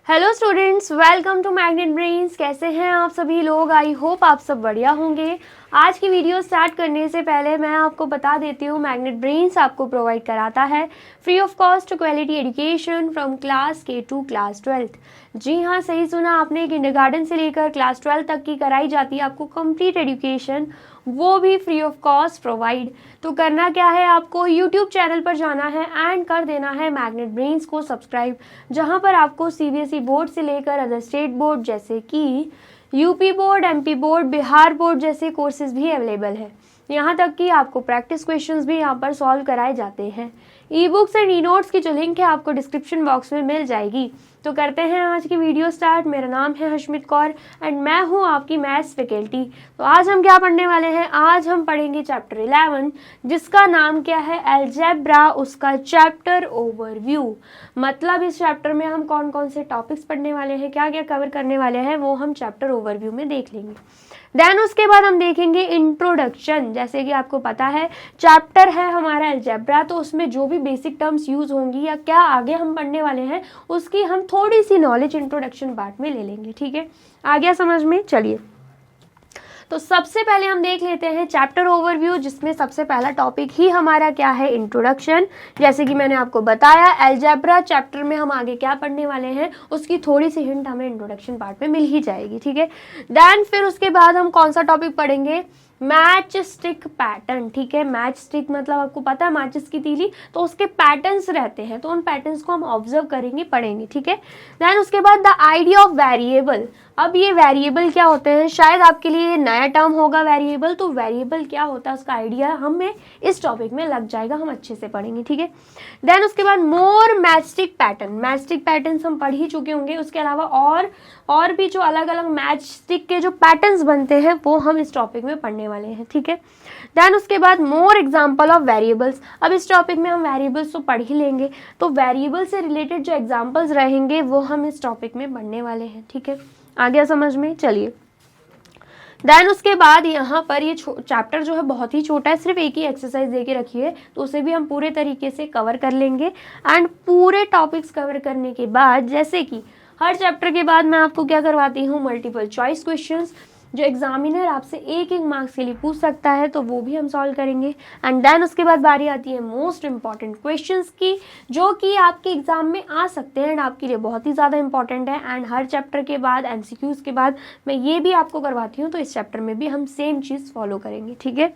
Hello students, welcome to Magnet Brains. कैसे हैं आप सभी लोग? आई होप आप सब बढ़िया होंगे। आज की वीडियो स्टार्ट करने से पहले मैं आपको बता देती हूँ, मैग्नेट ब्रेन्स आपको प्रोवाइड कराता है free of cost quality education from class के टू क्लास 12th। जी हाँ, सही सुना आपने। किंडरगार्टन से लेकर क्लास 12 तक की कराई जाती है आपको कंप्लीट एजुकेशन, वो भी फ्री ऑफ कॉस्ट प्रोवाइड। तो करना क्या है, आपको यूट्यूब चैनल पर जाना है एंड कर देना है मैग्नेट ब्रेन्स को सब्सक्राइब, जहां पर आपको सीबीएसई बोर्ड से लेकर अदर स्टेट बोर्ड जैसे कि UP board, MP board, Bihar board जैसे कोर्सेज भी अवेलेबल है। यहाँ तक कि आपको प्रैक्टिस क्वेश्चंस भी यहाँ पर सॉल्व कराए जाते हैं। E books and e notes की जो लिंक है आपको डिस्क्रिप्शन बॉक्स में मिल जाएगी। तो करते हैं आज की वीडियो स्टार्ट। मेरा नाम है हशमित कौर एंड मैं हूँ आपकी मैथ्स फैकल्टी। तो आज हम क्या पढ़ने वाले हैं? आज हम पढ़ेंगे चैप्टर 11, जिसका नाम क्या है? अलजेब्रा, उसका चैप्टर ओवरव्यू। मतलब इस चैप्टर में हम कौन कौन से टॉपिक्स पढ़ने वाले हैं, क्या क्या कवर करने वाले हैं, वो हम चैप्टर ओवरव्यू में देख लेंगे। देन उसके बाद हम देखेंगे इंट्रोडक्शन। जैसे कि आपको पता है चैप्टर है हमारा अलजेब्रा, तो उसमें जो भी बेसिक टर्म्स यूज होंगी या क्या आगे हम पढ़ने वाले हैं, उसकी हम थोड़ी सी नॉलेज इंट्रोडक्शन पार्ट में ले लेंगे। ठीक है, आ गया समझ में? चलिए, तो सबसे पहले हम देख लेते हैं चैप्टर ओवरव्यू, जिसमें सबसे पहला टॉपिक ही हमारा क्या है? इंट्रोडक्शन। जैसे कि मैंने आपको बताया अलजेब्रा चैप्टर में हम आगे क्या पढ़ने वाले हैं, उसकी थोड़ी सी हिंट हमें इंट्रोडक्शन पार्ट में मिल ही जाएगी। ठीक है, देन फिर उसके बाद हम कौन सा टॉपिक पढ़ेंगे? Match stick pattern. ठीक है, मैच स्टिक मतलब आपको पता है माचिस की तीली, तो उसके पैटर्न्स रहते हैं, तो उन पैटर्न्स को हम ऑब्जर्व करेंगे, पढ़ेंगे। ठीक है, देन उसके बाद द आइडिया ऑफ वेरिएबल। अब ये वेरिएबल क्या होते हैं, शायद आपके लिए ये नया टर्म होगा वेरिएबल। तो वेरिएबल क्या होता है, उसका आइडिया हमें इस टॉपिक में लग जाएगा, हम अच्छे से पढ़ेंगे। ठीक है, देन उसके बाद मोर मैचस्टिक पैटर्न। मैचस्टिक पैटर्न्स हम पढ़ ही चुके होंगे, उसके अलावा और भी जो अलग अलग मैच स्टिक के जो पैटर्न्स बनते हैं वो हम इस टॉपिक में पढ़ने वाले हैं। ठीक है, देन उसके बाद मोर एग्जांपल ऑफ वेरिएबल्स। अब इस टॉपिक में हम वेरिएबल्स तो पढ़ ही लेंगे, तो वेरिएबल से रिलेटेड जो एग्जांपल्स रहेंगे वो हम इस टॉपिक में पढ़ने वाले हैं। ठीक है, आ गया समझ में? चलिए, देन उसके बाद यहाँ पर ये चैप्टर जो है बहुत ही छोटा है, सिर्फ एक ही एक्सरसाइज दे के रखी है, तो उसे भी हम पूरे तरीके से कवर कर लेंगे। एंड पूरे टॉपिक्स कवर करने के बाद, जैसे कि हर चैप्टर के बाद मैं आपको क्या करवाती हूँ, मल्टीपल चॉइस क्वेश्चंस, जो एग्जामिनर आपसे एक मार्क्स के लिए पूछ सकता है, तो वो भी हम सॉल्व करेंगे। एंड देन उसके बाद बारी आती है मोस्ट इंपॉर्टेंट क्वेश्चंस की, जो कि आपके एग्जाम में आ सकते हैं एंड आपके लिए बहुत ही ज़्यादा इंपॉर्टेंट है। एंड हर चैप्टर के बाद एमसीक्यूज के बाद मैं ये भी आपको करवाती हूँ, तो इस चैप्टर में भी हम सेम चीज़ फॉलो करेंगे। ठीक है,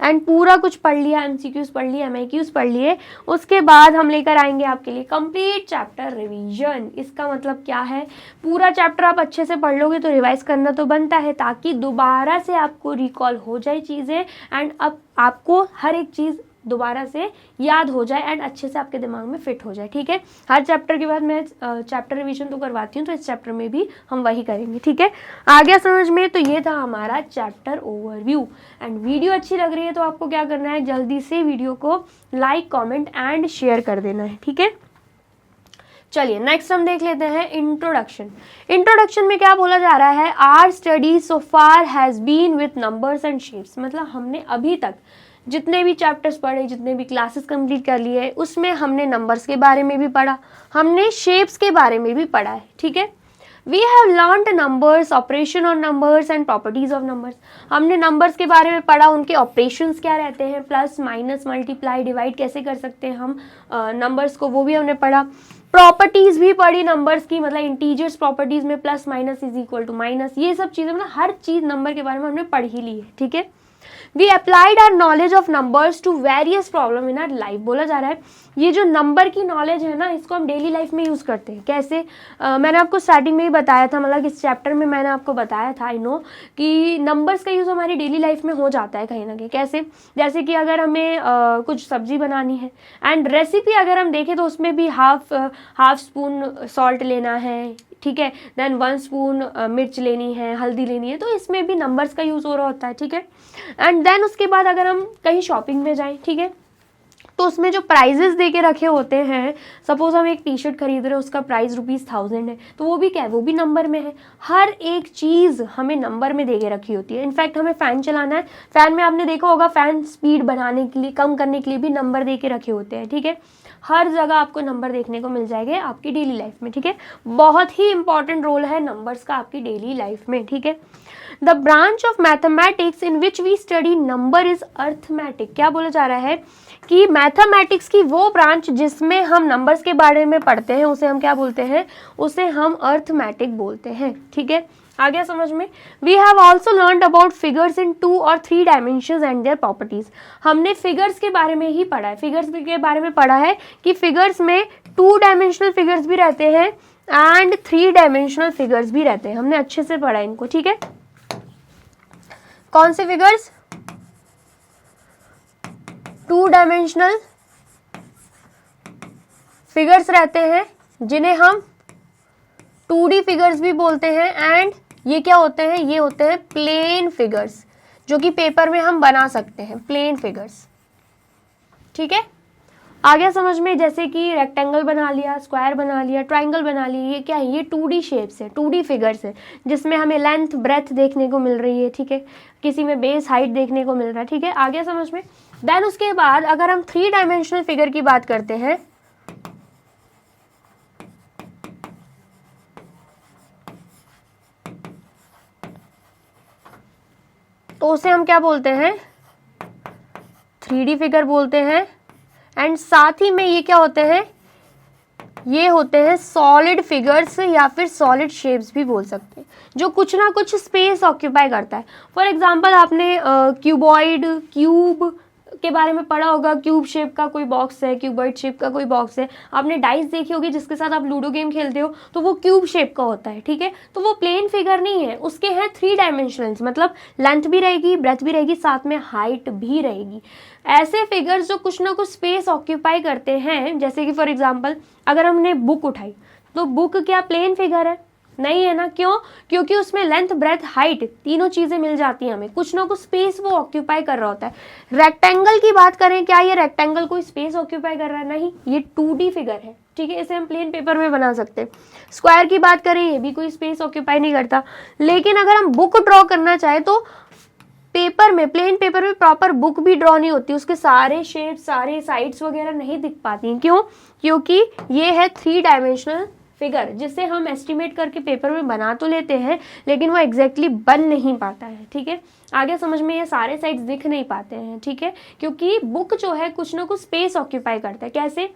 एंड पूरा कुछ पढ़ लिया, एमसीक्यूज पढ़ लिए, एमआईक्यूज पढ़ लिए, उसके बाद हम लेकर आएंगे आपके लिए कंप्लीट चैप्टर रिवीजन। इसका मतलब क्या है, पूरा चैप्टर आप अच्छे से पढ़ लोगे तो रिवाइज करना तो बनता है, ताकि दोबारा से आपको रिकॉल हो जाए चीज़ें एंड अब आपको हर एक चीज़ दोबारा से याद हो जाए एंड अच्छे से आपके दिमाग में फिट हो जाए। ठीक है, हर चैप्टर के बाद मैं चैप्टर रिवीजन तो करवाती हूँ, तो इस चैप्टर में भी हम वही करेंगे। ठीक है, आ गया समझ में? तो ये था हमारा चैप्टर ओवरव्यू। एंड वीडियो अच्छी लग रही है तो आपको क्या करना है, जल्दी से वीडियो को लाइक, कॉमेंट एंड शेयर कर देना है। ठीक है, चलिए नेक्स्ट हम देख लेते हैं इंट्रोडक्शन। इंट्रोडक्शन में क्या बोला जा रहा है? Our study so far has been with numbers and shapes. मतलब हमने अभी तक जितने भी चैप्टर्स पढ़े, जितने भी क्लासेस कंप्लीट कर लिए, उसमें हमने नंबर्स के बारे में भी पढ़ा, हमने शेप्स के बारे में भी पढ़ा है। ठीक है, we have learned numbers, operation on numbers and properties of numbers. हमने नंबर्स के बारे में पढ़ा, उनके ऑपरेशंस क्या रहते हैं, प्लस माइनस मल्टीप्लाई डिवाइड कैसे कर सकते हैं हम नंबर्स को, वो भी हमने पढ़ा। प्रॉपर्टीज भी पढ़ी नंबर्स की, मतलब इंटीजर्स प्रॉपर्टीज में plus minus is equal to minus, ये सब चीज़ें, मतलब हर चीज़ नंबर के बारे में हमने पढ़ ही ली है। ठीक है, we applied our knowledge of numbers to various problem in our life. बोला जा रहा है ये जो नंबर की नॉलेज है ना, इसको हम डेली लाइफ में यूज़ करते हैं। कैसे? मैंने आपको स्टार्टिंग में ही बताया था, मतलब इस चैप्टर में मैंने आपको बताया था, आई नो, कि नंबर्स का यूज़ हमारी डेली लाइफ में हो जाता है कहीं ना कहीं। कैसे? जैसे कि अगर हमें कुछ सब्जी बनानी है एंड रेसिपी अगर हम देखें तो उसमें भी हाफ स्पून सॉल्ट लेना है। ठीक है, देन 1 स्पून मिर्च लेनी है, हल्दी लेनी है, तो इसमें भी नंबर्स का यूज़ हो रहा होता है। ठीक है, एंड देन उसके बाद अगर हम कहीं शॉपिंग में जाएं, ठीक है, तो उसमें जो प्राइजेस दे के रखे होते हैं, सपोज हम एक टी शर्ट खरीद रहे हैं, उसका प्राइस ₹1000 है, तो वो भी क्या है, वो भी नंबर में है। हर एक चीज़ हमें नंबर में दे के रखी होती है। इनफैक्ट हमें फ़ैन चलाना है, फ़ैन में आपने देखा होगा फ़ैन स्पीड बढ़ाने के लिए, कम करने के लिए भी नंबर दे के रखे होते हैं। ठीक है, हर जगह आपको नंबर देखने को मिल जाएंगे आपकी डेली लाइफ में, ठीक है। बहुत ही इंपॉर्टेंट रोल है नंबर्स का आपकी डेली लाइफ में, ठीक है। The branch of mathematics in which we study number is arithmetic. क्या बोला जा रहा है कि मैथमेटिक्स की वो ब्रांच जिसमें हम नंबर्स के बारे में पढ़ते हैं उसे हम क्या बोलते हैं, उसे हम अर्थमेटिक बोलते हैं, ठीक है। आ गया समझ में। We have also learned about figures in 2 और 3 डायमेंशंस एंड देयर प्रॉपर्टीज। हमने फिगर्स के बारे में ही पढ़ा है, फिगर्स के बारे में पढ़ा है कि फिगर्स में 2 डायमेंशनल फिगर्स भी रहते हैं एंड 3 डायमेंशनल फिगर्स भी रहते हैं। हमने अच्छे से पढ़ा इनको, ठीक है। कौन से फिगर्स? 2 डायमेंशनल फिगर्स रहते हैं जिन्हें हम 2D फिगर्स भी बोलते हैं एंड ये क्या होते हैं, ये होते हैं प्लेन फिगर्स जो कि पेपर में हम बना सकते हैं, प्लेन फिगर्स, ठीक है। आ गया समझ में। जैसे कि रेक्टेंगल बना लिया, स्क्वायर बना लिया, ट्राइंगल बना लिया, ये क्या है, ये 2D शेप्स है, 2D फिगर्स है जिसमें हमें लेंथ ब्रेथ देखने को मिल रही है, ठीक है। किसी में बेस हाइट देखने को मिल रहा है, ठीक है। आ गया समझ में। देन उसके बाद अगर हम 3 डायमेंशनल फिगर की बात करते हैं तो उसे हम क्या बोलते हैं, 3D फिगर बोलते हैं। एंड साथ ही में ये क्या होते हैं, ये होते हैं सॉलिड फिगर्स या फिर सॉलिड शेप्स भी बोल सकते हैं, जो कुछ ना कुछ स्पेस ऑक्यूपाई करता है। फॉर एग्जांपल आपने क्यूबॉइड, क्यूब के बारे में पढ़ा होगा। क्यूब शेप का कोई बॉक्स है, क्यूबॉइड शेप का कोई बॉक्स है। आपने डाइस देखी होगी जिसके साथ आप लूडो गेम खेलते हो, तो वो क्यूब शेप का होता है, ठीक है। तो वो प्लेन फिगर नहीं है, उसके हैं 3 डायमेंशनल्स, मतलब लेंथ भी रहेगी, ब्रेथ भी रहेगी, साथ में हाइट भी रहेगी। ऐसे फिगर्स जो कुछ ना कुछ स्पेस ऑक्यूपाई करते हैं, जैसे कि फॉर एग्जाम्पल अगर हमने बुक उठाई तो बुक क्या प्लेन फिगर है? नहीं है ना। क्यों? क्योंकि उसमें लेंथ ब्रेथ हाइट तीनों चीजें मिल जाती हैं हमें, कुछ ना कुछ स्पेस वो ऑक्यूपाई कर रहा होता है। रेक्टेंगल की बात करें, क्या ये रेक्टेंगल कोई स्पेस ऑक्यूपाई कर रहा है? नहीं, ये 2D फिगर है, ठीक है। इसे हम प्लेन पेपर में बना सकते हैं। स्क्वायर की बात करें, ये भी कोई स्पेस ऑक्यूपाई नहीं करता। लेकिन अगर हम बुक ड्रॉ करना चाहे तो पेपर में, प्लेन पेपर में प्रॉपर बुक भी ड्रॉ नहीं होती, उसके सारे शेप, सारे साइड्स वगैरह नहीं दिख पाती। क्यों? क्योंकि ये है 3 डायमेंशनल फिगर जिसे हम एस्टिमेट करके पेपर में बना तो लेते हैं लेकिन वो एग्जैक्टली बन नहीं पाता है, ठीक है। आगे समझ में, ये सारे साइड्स दिख नहीं पाते हैं, ठीक है, क्योंकि बुक जो है कुछ ना कुछ स्पेस ऑक्यूपाई करता है। कैसे?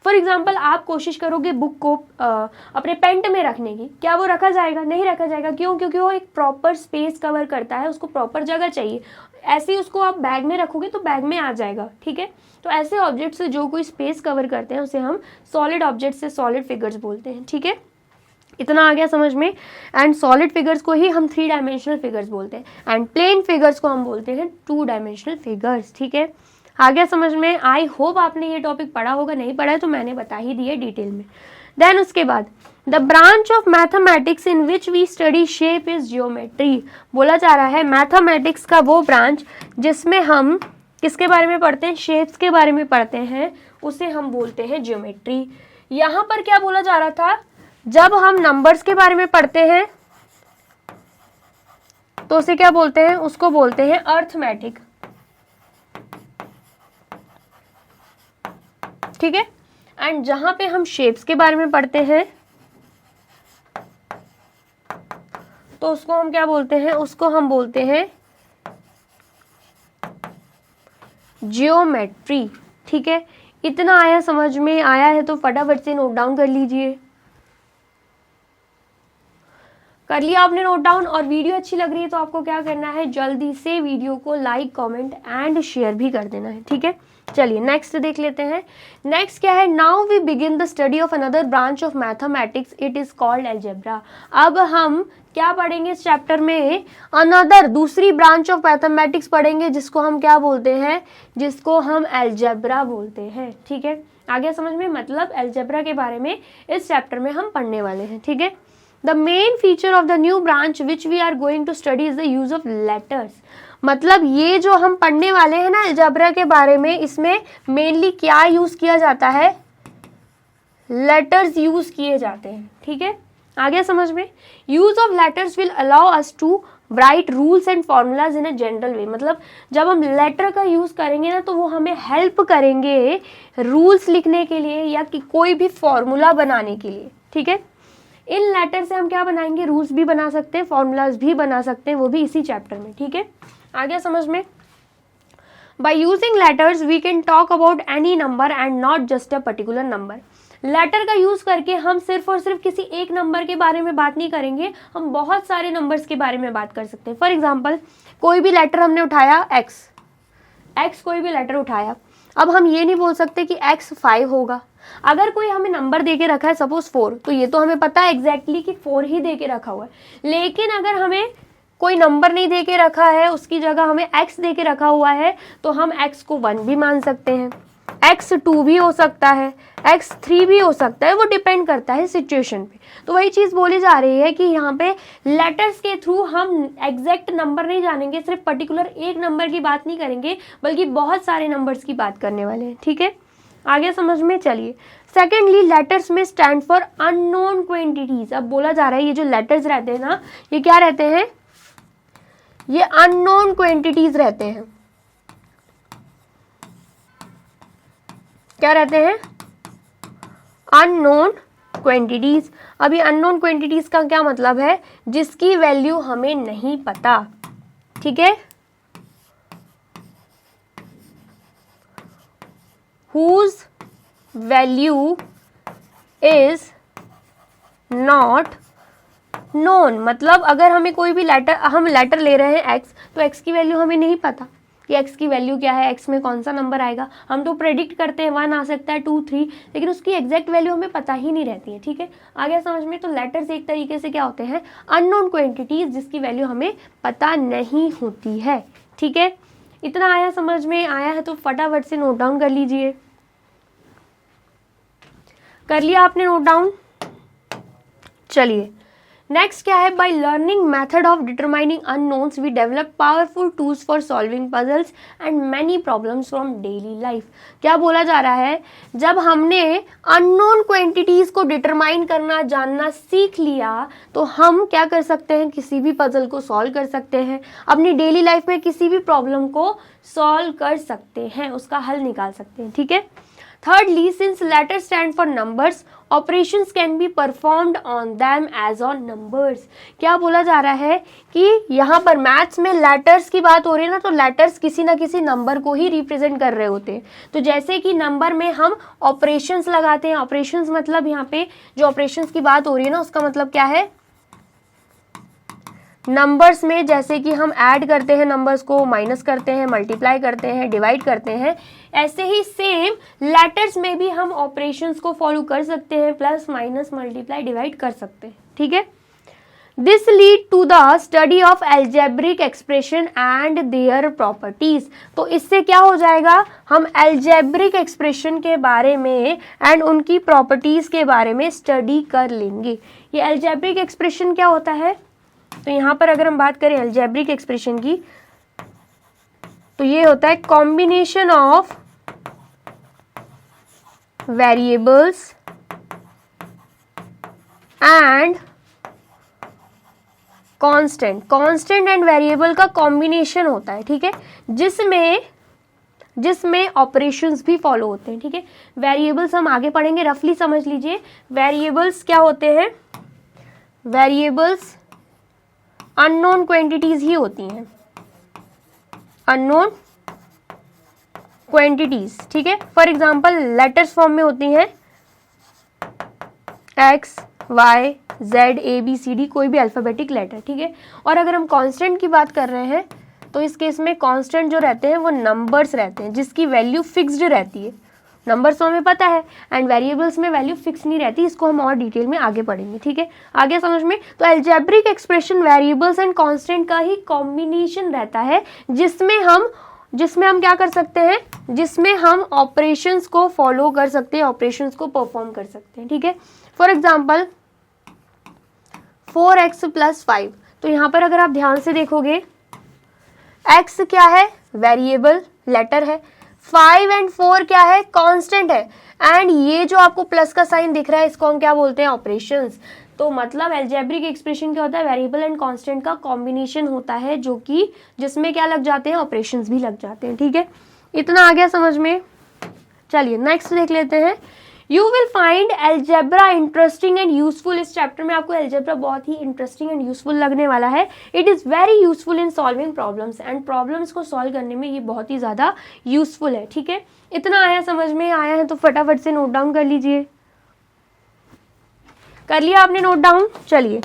फॉर एग्जाम्पल आप कोशिश करोगे बुक को अपने पेंट में रखने की, क्या वो रखा जाएगा? नहीं रखा जाएगा। क्यों? क्योंकि वो एक प्रॉपर स्पेस कवर करता है, उसको प्रॉपर जगह चाहिए। ऐसे ही उसको आप बैग में रखोगे तो बैग में आ जाएगा, ठीक है। तो ऐसे ऑब्जेक्ट से जो कोई स्पेस कवर करते हैं उसे हम सॉलिड ऑब्जेक्ट से सॉलिड फिगर्स बोलते हैं, ठीक है। इतना आ गया समझ में। एंड सॉलिड फिगर्स को ही हम 3 डायमेंशनल फिगर्स बोलते हैं एंड प्लेन फिगर्स को हम बोलते हैं 2 डायमेंशनल फिगर्स, ठीक है। आ गया समझ में। आई होप आपने ये टॉपिक पढ़ा होगा, नहीं पढ़ा है तो मैंने बता ही दिया डिटेल में। देन उसके बाद the branch of mathematics in which we study shape is geometry. बोला जा रहा है मैथमेटिक्स का वो ब्रांच जिसमें हम किसके बारे में पढ़ते हैं, शेप्स के बारे में पढ़ते हैं, उसे हम बोलते हैं जियोमेट्री। यहाँ पर क्या बोला जा रहा था, जब हम नंबर्स के बारे में पढ़ते हैं तो उसे क्या बोलते हैं, उसको बोलते हैं अर्थमेटिक, ठीक है। एंड जहां पे हम शेप्स के बारे में पढ़ते हैं तो उसको हम क्या बोलते हैं, उसको हम बोलते हैं जियोमेट्री, ठीक है। इतना आया समझ में? आया है तो फटाफट से नोट डाउन कर लीजिए। कर लिया आपने नोट डाउन? और वीडियो अच्छी लग रही है तो आपको क्या करना है, जल्दी से वीडियो को लाइक, कमेंट एंड शेयर भी कर देना है, ठीक है। चलिए नेक्स्ट देख लेते हैं। नेक्स्ट क्या है, now we begin the study of another branch of mathematics, it is called algebra. अब हम क्या पढ़ेंगे इस चैप्टर में, अनदर, दूसरी ब्रांच ऑफ मैथमेटिक्स पढ़ेंगे जिसको हम क्या बोलते हैं, जिसको हम अलजेब्रा बोलते हैं, ठीक है। आगे समझ में, मतलब अलजेब्रा के बारे में इस चैप्टर में हम पढ़ने वाले हैं, ठीक है। The main feature of the new branch which we are going to study is the use of letters। मतलब ये जो हम पढ़ने वाले हैं ना अलजेब्रा के बारे में, इसमें मेनली क्या यूज किया जाता है, लेटर्स यूज किए जाते हैं, ठीक है। आ गया समझ में। Use of letters will allow us to write rules and formulas in a general way, मतलब जब हम लेटर का यूज करेंगे ना तो वो हमें हेल्प करेंगे रूल्स लिखने के लिए या कि कोई भी फॉर्मूला बनाने के लिए, ठीक है। इन लेटर से हम क्या बनाएंगे, रूल्स भी बना सकते हैं, फॉर्मूलाज भी बना सकते हैं, वो भी इसी चैप्टर में, ठीक है। आ गया समझ में। By using letters we can talk about any number and not just a particular number. Letter का यूज करके हम सिर्फ और सिर्फ किसी एक नंबर के बारे में बात नहीं करेंगे, हम बहुत सारे नंबर्स के बारे में बात कर सकते हैं। फॉर एग्जाम्पल कोई भी लेटर हमने उठाया एक्स कोई भी लेटर उठाया, अब हम ये नहीं बोल सकते कि x 5 होगा। अगर कोई हमें नंबर दे के रखा है सपोज 4, तो ये तो हमें पता है एग्जैक्टली कि 4 ही दे के रखा हुआ है। लेकिन अगर हमें कोई नंबर नहीं दे के रखा है, उसकी जगह हमें x दे के रखा हुआ है, तो हम x को 1 भी मान सकते हैं, x 2 भी हो सकता है, x 3 भी हो सकता है, वो डिपेंड करता है सिचुएशन पे। तो वही चीज बोली जा रही है कि यहाँ पे लेटर्स के थ्रू हम एग्जैक्ट नंबर नहीं जानेंगे, सिर्फ पर्टिकुलर एक नंबर की बात नहीं करेंगे, बल्कि बहुत सारे नंबर्स की बात करने वाले हैं, ठीक है। आगे समझ में चलिए। सेकेंडली लेटर्स में स्टैंड फॉर अननोन क्वांटिटीज। अब बोला जा रहा है ये जो लेटर्स रहते हैं ना, ये क्या रहते हैं, ये अननोन क्वांटिटीज रहते हैं। क्या रहते हैं, अननोन क्वांटिटीज। अभी अननोन क्वांटिटीज का क्या मतलब है, जिसकी वैल्यू हमें नहीं पता, ठीक है। whose value is not known, मतलब अगर हमें कोई भी हम लेटर ले रहे हैं x, तो x की वैल्यू हमें नहीं पता कि x की वैल्यू क्या है, x में कौन सा नंबर आएगा। हम तो प्रेडिक्ट करते हैं 1 आ सकता है, 2 3, लेकिन उसकी एग्जैक्ट वैल्यू हमें पता ही नहीं रहती है, ठीक है। आ गया समझ में। तो लेटर्स एक तरीके से क्या होते हैं, अननोन क्वांटिटीज, जिसकी वैल्यू हमें पता नहीं होती है, ठीक है। इतना आया समझ में, आया है तो फटाफट से नोट डाउन कर लीजिए। कर लिया आपने नोट डाउन। चलिए नेक्स्ट क्या है, by learning method of determining unknowns we develop powerful tools for solving puzzles and many problems from daily life. क्या बोला जा रहा है, जब हमने अननोन क्वांटिटीज को डिटरमाइन करना जानना सीख लिया, तो हम क्या कर सकते हैं, किसी भी पजल को सॉल्व कर सकते हैं, अपनी डेली लाइफ में किसी भी प्रॉब्लम को सॉल्व कर सकते हैं, उसका हल निकाल सकते हैं, ठीक है। Thirdly, since letters stand for numbers, operations can be performed on them as on numbers. क्या बोला जा रहा है कि यहाँ पर मैथ्स में लेटर्स की बात हो रही है ना, तो लेटर्स किसी ना किसी नंबर को ही रिप्रेजेंट कर रहे होते हैं। तो जैसे कि नंबर में हम ऑपरेशंस लगाते हैं, ऑपरेशंस मतलब यहाँ पे जो ऑपरेशंस की बात हो रही है ना, उसका मतलब क्या है, नंबर्स में जैसे कि हम ऐड करते हैं नंबर्स को, माइनस करते हैं, मल्टीप्लाई करते हैं, डिवाइड करते हैं, ऐसे ही सेम लेटर्स में भी हम ऑपरेशंस को फॉलो कर सकते हैं, प्लस माइनस मल्टीप्लाई डिवाइड कर सकते हैं, ठीक है। This lead to the study of algebraic expression and their properties. तो इससे क्या हो जाएगा, हम एल्जेब्रिक एक्सप्रेशन के बारे में एंड उनकी प्रॉपर्टीज के बारे में स्टडी कर लेंगे। ये एल्जेब्रिक एक्सप्रेशन क्या होता है, तो यहाँ पर अगर हम बात करें अलजेब्रिक एक्सप्रेशन की, तो ये होता है combination of variables and constant and variable का कॉम्बिनेशन होता है, ठीक है, जिसमें ऑपरेशंस भी फॉलो होते हैं, ठीक है। वेरिएबल्स हम आगे पढ़ेंगे, रफली समझ लीजिए। वेरिएबल्स क्या होते हैं, वेरिएबल्स अननोन क्वांटिटीज ही होती हैं, अननोन क्वांटिटीज, ठीक है। फॉर एग्जांपल लेटर्स फॉर्म में होती हैं x, y, z, a, b, c, d, कोई भी अल्फाबेटिक लेटर, ठीक है। और अगर हम कांस्टेंट की बात कर रहे हैं, तो इस केस में कांस्टेंट जो रहते हैं वो नंबर्स रहते हैं, जिसकी वैल्यू फिक्स्ड रहती है। नंबर्स तो हमें पता है, एंड वेरिएबल्स में वैल्यू फिक्स नहीं रहती, इसको हम और डिटेल में आगे पढ़ेंगे, ठीक है। आगे समझ में। तो algebraic expression variables and constant का ही कॉम्बिनेशन रहता है, जिसमें हम क्या कर सकते हैं, जिसमें हम ऑपरेशंस को फॉलो कर सकते हैं, ऑपरेशंस को परफॉर्म कर सकते हैं, ठीक है। फॉर एग्जाम्पल 4x + 5, तो यहाँ पर अगर आप ध्यान से देखोगे, x क्या है, वेरिएबल लेटर है, 5 एंड 4 क्या है, कांस्टेंट है, एंड ये जो आपको प्लस का साइन दिख रहा है, इसको हम क्या बोलते हैं, ऑपरेशंस। तो मतलब एल्जेब्रिक एक्सप्रेशन क्या होता है, वेरिएबल एंड कांस्टेंट का कॉम्बिनेशन होता है, जो कि जिसमें क्या लग जाते हैं, ऑपरेशंस भी लग जाते हैं। ठीक है, इतना आ गया समझ में। चलिए नेक्स्ट देख लेते हैं। You will find algebra interesting and useful. इस चैप्टर में आपको एल्जेब्रा बहुत ही इंटरेस्टिंग एंड यूजफुल लगने वाला है। It is very useful in solving problems, and problems को सॉल्व करने में ये बहुत ही ज़्यादा यूजफुल है। ठीक है, इतना आया समझ में, आया है तो फटाफट से नोट डाउन कर लीजिए। कर लिया आपने नोट डाउन? चलिए,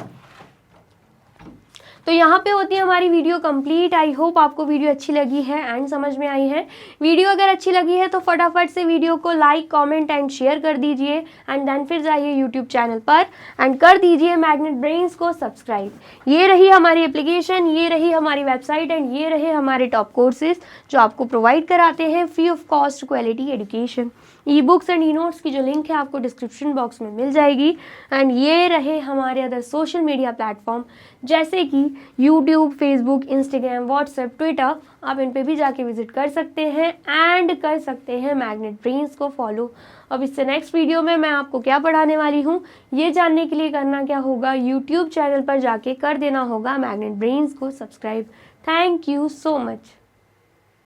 तो यहाँ पे होती है हमारी वीडियो कंप्लीट। आई होप आपको वीडियो अच्छी लगी है एंड समझ में आई है। वीडियो अगर अच्छी लगी है तो फटाफट से वीडियो को लाइक, कमेंट एंड शेयर कर दीजिए, एंड देन फिर जाइए यूट्यूब चैनल पर एंड कर दीजिए मैग्नेट ब्रेन्स को सब्सक्राइब। ये रही हमारी एप्लीकेशन, ये रही हमारी वेबसाइट एंड ये रहे हमारे टॉप कोर्सेज जो आपको प्रोवाइड कराते हैं free of cost quality education. E books and e notes की जो लिंक है आपको डिस्क्रिप्शन बॉक्स में मिल जाएगी। एंड ये रहे हमारे अदर सोशल मीडिया प्लेटफॉर्म जैसे कि YouTube, Facebook, Instagram, WhatsApp, Twitter. आप इन पे भी जाके विजिट कर सकते हैं एंड कर सकते हैं मैग्नेट ब्रेन्स को फॉलो। अब इससे नेक्स्ट वीडियो में मैं आपको क्या पढ़ाने वाली हूँ ये जानने के लिए करना क्या होगा, यूट्यूब चैनल पर जाके कर देना होगा मैग्नेट ब्रेन्स को subscribe. Thank you so much.